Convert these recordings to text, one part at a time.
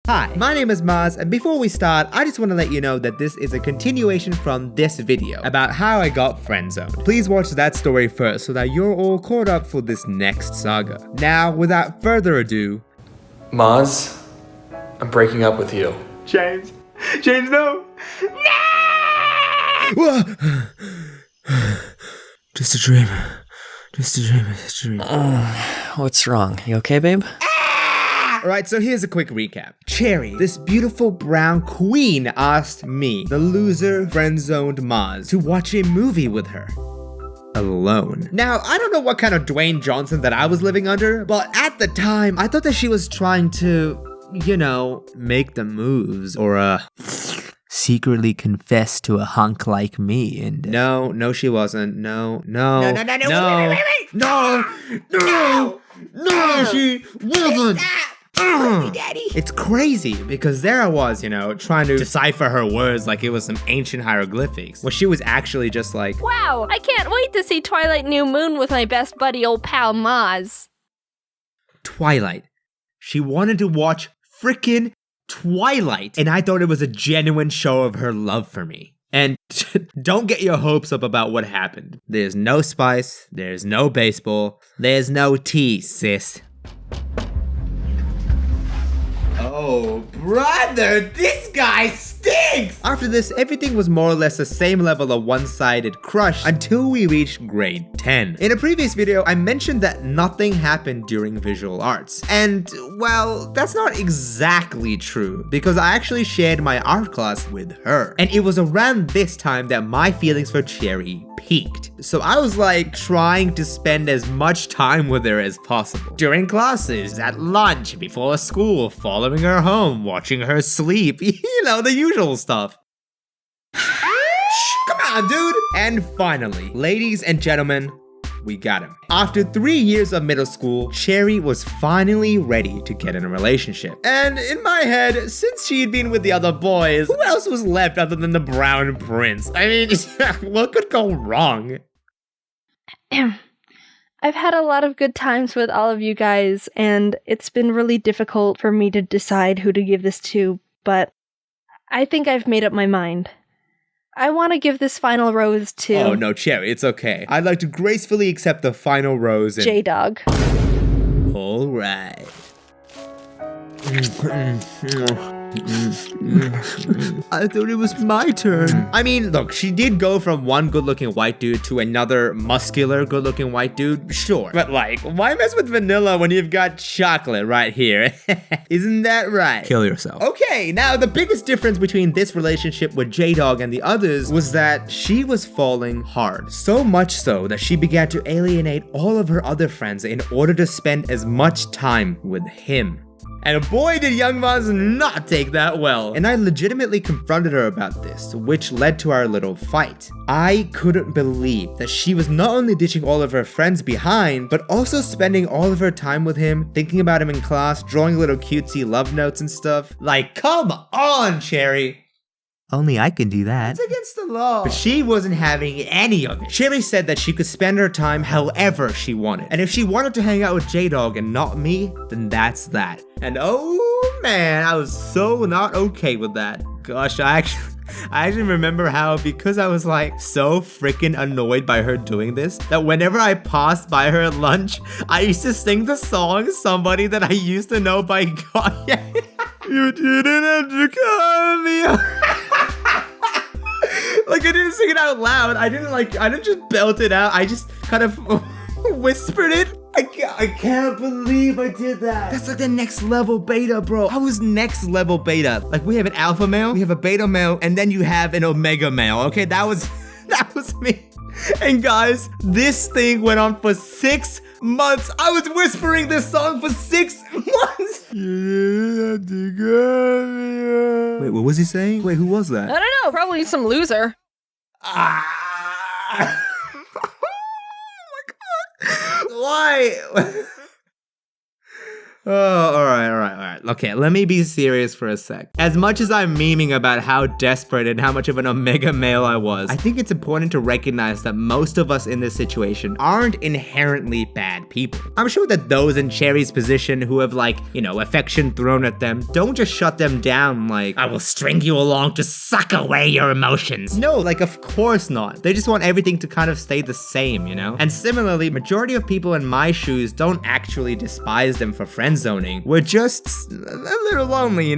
Hi, my name is Maz, and before we start, I just want to let you know that this is a continuation from this video about how I got friendzoned. Please watch that story first so that you're all caught up for this next saga. Now, without further ado... Maz, I'm breaking up with you. James, no! Just a dream. Just a dream. What's wrong? You okay, babe? Alright, so here's a quick recap. Cherry, this beautiful brown queen, asked me, the loser friend-zoned Maz, to watch a movie with her. Alone. Now, I don't know what kind of Dwayne Johnson that I was living under, but at the time, I thought that she was trying to, you know, make the moves, or secretly confess to a hunk like me, and no, she wasn't. No, wait, she wasn't. Daddy. It's crazy because there I was, you know, trying to decipher her words like it was some ancient hieroglyphics. Well, she was actually just like, wow, I can't wait to see Twilight New Moon with my best buddy, old pal Maz. Twilight. She wanted to watch frickin' Twilight, and I thought it was a genuine show of her love for me. And don't get your hopes up about what happened. There's no spice, there's no baseball, there's no tea, sis. Oh, brother, this guy stinks! After this, everything was more or less the same level of one-sided crush until we reached grade 10. In a previous video, I mentioned that nothing happened during visual arts. And, well, that's not exactly true, because I actually shared my art class with her. And it was around this time that my feelings for Cherry peaked. So I was like trying to spend as much time with her as possible. During classes, at lunch, before school, following her home, watching her sleep, you know, the usual stuff. Come on, dude! And finally, ladies and gentlemen, we got him. After 3 years of middle school, Cherry was finally ready to get in a relationship. And in my head, since she'd been with the other boys, who else was left other than the Brown Prince? I mean, what could go wrong? I've had a lot of good times with all of you guys, and it's been really difficult for me to decide who to give this to, but I think I've made up my mind. I want to give this final rose to... Oh, no, Cherry, it's okay. I'd like to gracefully accept the final rose and... J-Dog. All right. I thought it was my turn. I mean, look, she did go from one good-looking white dude to another muscular good-looking white dude, sure. But like, why mess with vanilla when you've got chocolate right here? Isn't that right? Kill yourself. Okay, now the biggest difference between this relationship with J-Dog and the others was that she was falling hard. So much so that she began to alienate all of her other friends in order to spend as much time with him. And boy, did young Maz not take that well. And I legitimately confronted her about this, which led to our little fight. I couldn't believe that she was not only ditching all of her friends behind, but also spending all of her time with him, thinking about him in class, drawing little cutesy love notes and stuff. Like, come on, Cherry. Only I can do that. It's against the law. But she wasn't having any of it. Cherry said that she could spend her time however she wanted. And if she wanted to hang out with J-Dog and not me, then that's that. And oh man, I was so not okay with that. Gosh, I actually remember how, because I was like so freaking annoyed by her doing this, that whenever I passed by her at lunch, I used to sing the song Somebody That I Used to Know by God. You didn't have to call me. Like, I didn't sing it out loud. I didn't just belt it out. I just kind of whispered it. I can't believe I did that. That's like the next level beta, bro. I was next level beta. Like, we have an alpha male, we have a beta male, and then you have an omega male. Okay, that was me. And guys, this thing went on for 6 months. I was whispering this song for 6 months. Wait, what was he saying? Wait, who was that? I don't know, probably some loser. Oh my god. Why? Oh, all right. Okay, let me be serious for a sec. As much as I'm memeing about how desperate and how much of an omega male I was, I think it's important to recognize that most of us in this situation aren't inherently bad people. I'm sure that those in Cherry's position who have affection thrown at them, don't just shut them down like, I will string you along to suck away your emotions. No, of course not. They just want everything to kind of stay the same, And similarly, majority of people in my shoes don't actually despise them for friend zoning. We're just a little lonely,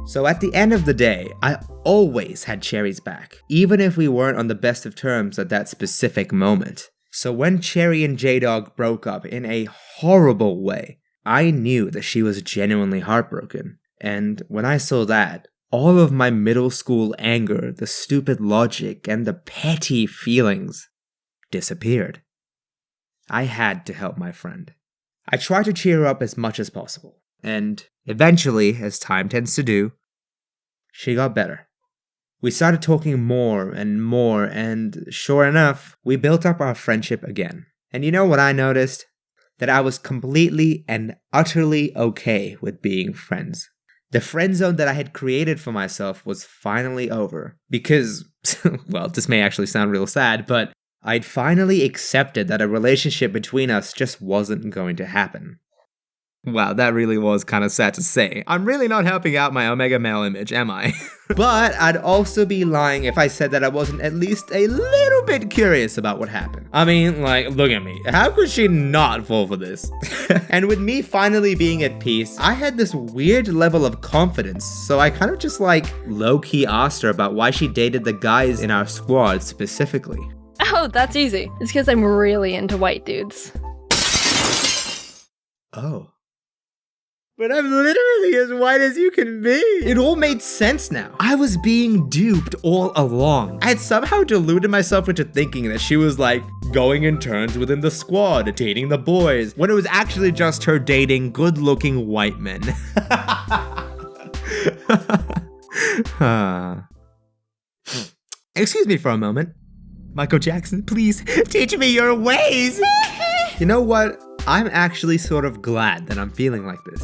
So at the end of the day, I always had Cherry's back, even if we weren't on the best of terms at that specific moment. So when Cherry and J-Dog broke up in a horrible way, I knew that she was genuinely heartbroken. And when I saw that, all of my middle school anger, the stupid logic, and the petty feelings disappeared. I had to help my friend. I tried to cheer her up as much as possible, and eventually, as time tends to do, she got better. We started talking more, and sure enough, we built up our friendship again. And you know what I noticed? That I was completely and utterly okay with being friends. The friend zone that I had created for myself was finally over, because, well, this may actually sound real sad, but I'd finally accepted that a relationship between us just wasn't going to happen. Wow, that really was kind of sad to say. I'm really not helping out my omega male image, am I? But I'd also be lying if I said that I wasn't at least a little bit curious about what happened. I mean, look at me. How could she not fall for this? And with me finally being at peace, I had this weird level of confidence, so I kind of just low-key asked her about why she dated the guys in our squad specifically. Oh, that's easy. It's because I'm really into white dudes. Oh. But I'm literally as white as you can be. It all made sense now. I was being duped all along. I had somehow deluded myself into thinking that she was going in turns within the squad, dating the boys, when it was actually just her dating good-looking white men. Excuse me for a moment. Michael Jackson, please teach me your ways. You know what? I'm actually sort of glad that I'm feeling like this.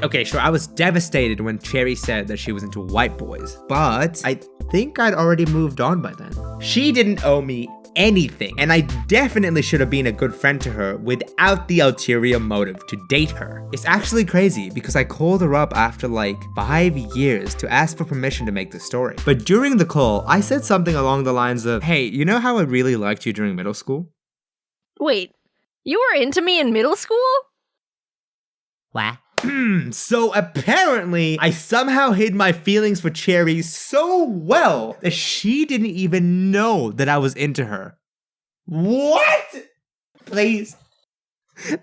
Okay, sure, I was devastated when Cherry said that she was into white boys, but I think I'd already moved on by then. She didn't owe me anything, and I definitely should have been a good friend to her without the ulterior motive to date her. It's actually crazy because I called her up after 5 years to ask for permission to make the story. But during the call, I said something along the lines of, hey, you know how I really liked you during middle school? Wait, you were into me in middle school? What? So apparently, I somehow hid my feelings for Cherry so well that she didn't even know that I was into her. What? Please.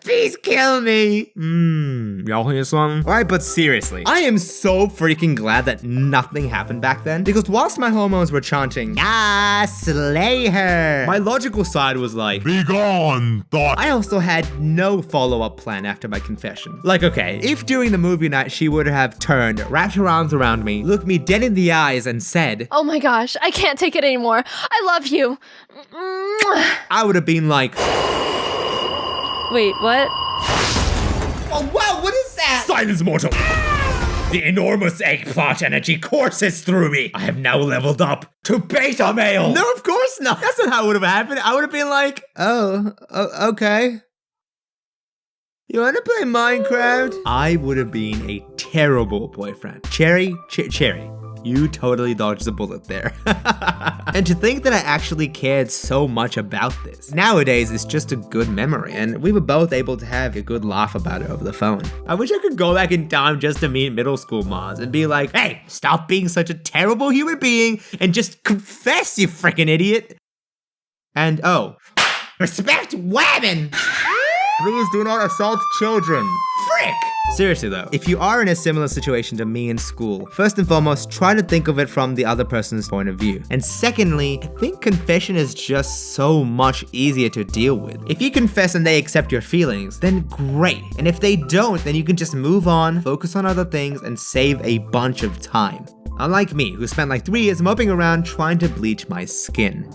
Please kill me. Y'all hear some? Alright, but seriously, I am so freaking glad that nothing happened back then, because whilst my hormones were chanting, slay her, my logical side was be gone, thought. I also had no follow-up plan after my confession. Okay, if during the movie night she would have turned, wrapped her arms around me, looked me dead in the eyes and said, oh my gosh, I can't take it anymore. I love you. I would have been wait, what? Oh wow, what is that? Silence, mortal! The enormous eggplant energy courses through me. I have now leveled up to beta male. No, of course not. That's not how it would have happened. I would have been okay. You want to play Minecraft? I would have been a terrible boyfriend. Cherry, you totally dodged the bullet there. And to think that I actually cared so much about this. Nowadays, it's just a good memory, and we were both able to have a good laugh about it over the phone. I wish I could go back in time just to meet middle school Maz and be like, hey, stop being such a terrible human being and just confess, you freaking idiot. And oh, respect women! Please do not assault children. Frick! Seriously though, if you are in a similar situation to me in school, first and foremost, try to think of it from the other person's point of view. And secondly, I think confession is just so much easier to deal with. If you confess and they accept your feelings, then great. And if they don't, then you can just move on, focus on other things, and save a bunch of time. Unlike me, who spent 3 years moping around trying to bleach my skin.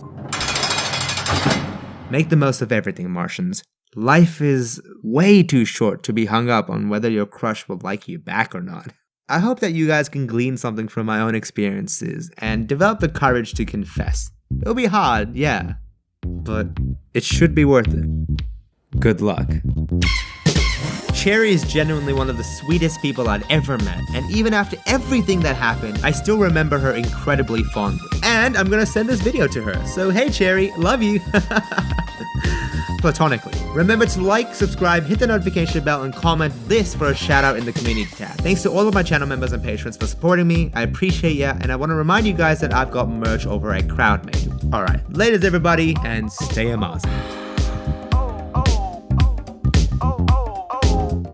Make the most of everything, Martians. Life is way too short to be hung up on whether your crush will like you back or not. I hope that you guys can glean something from my own experiences and develop the courage to confess. It'll be hard, yeah, but it should be worth it. Good luck. Cherry is genuinely one of the sweetest people I'd ever met, and even after everything that happened, I still remember her incredibly fondly. And I'm gonna send this video to her, so hey Cherry, love you! Platonically. Remember to like, subscribe, hit the notification bell, and comment this for a shout out in the community tab. Thanks to all of my channel members and patrons for supporting me, I appreciate ya, and I want to remind you guys that I've got merch over at Crowdmade. Alright, laters everybody, and stay amazing.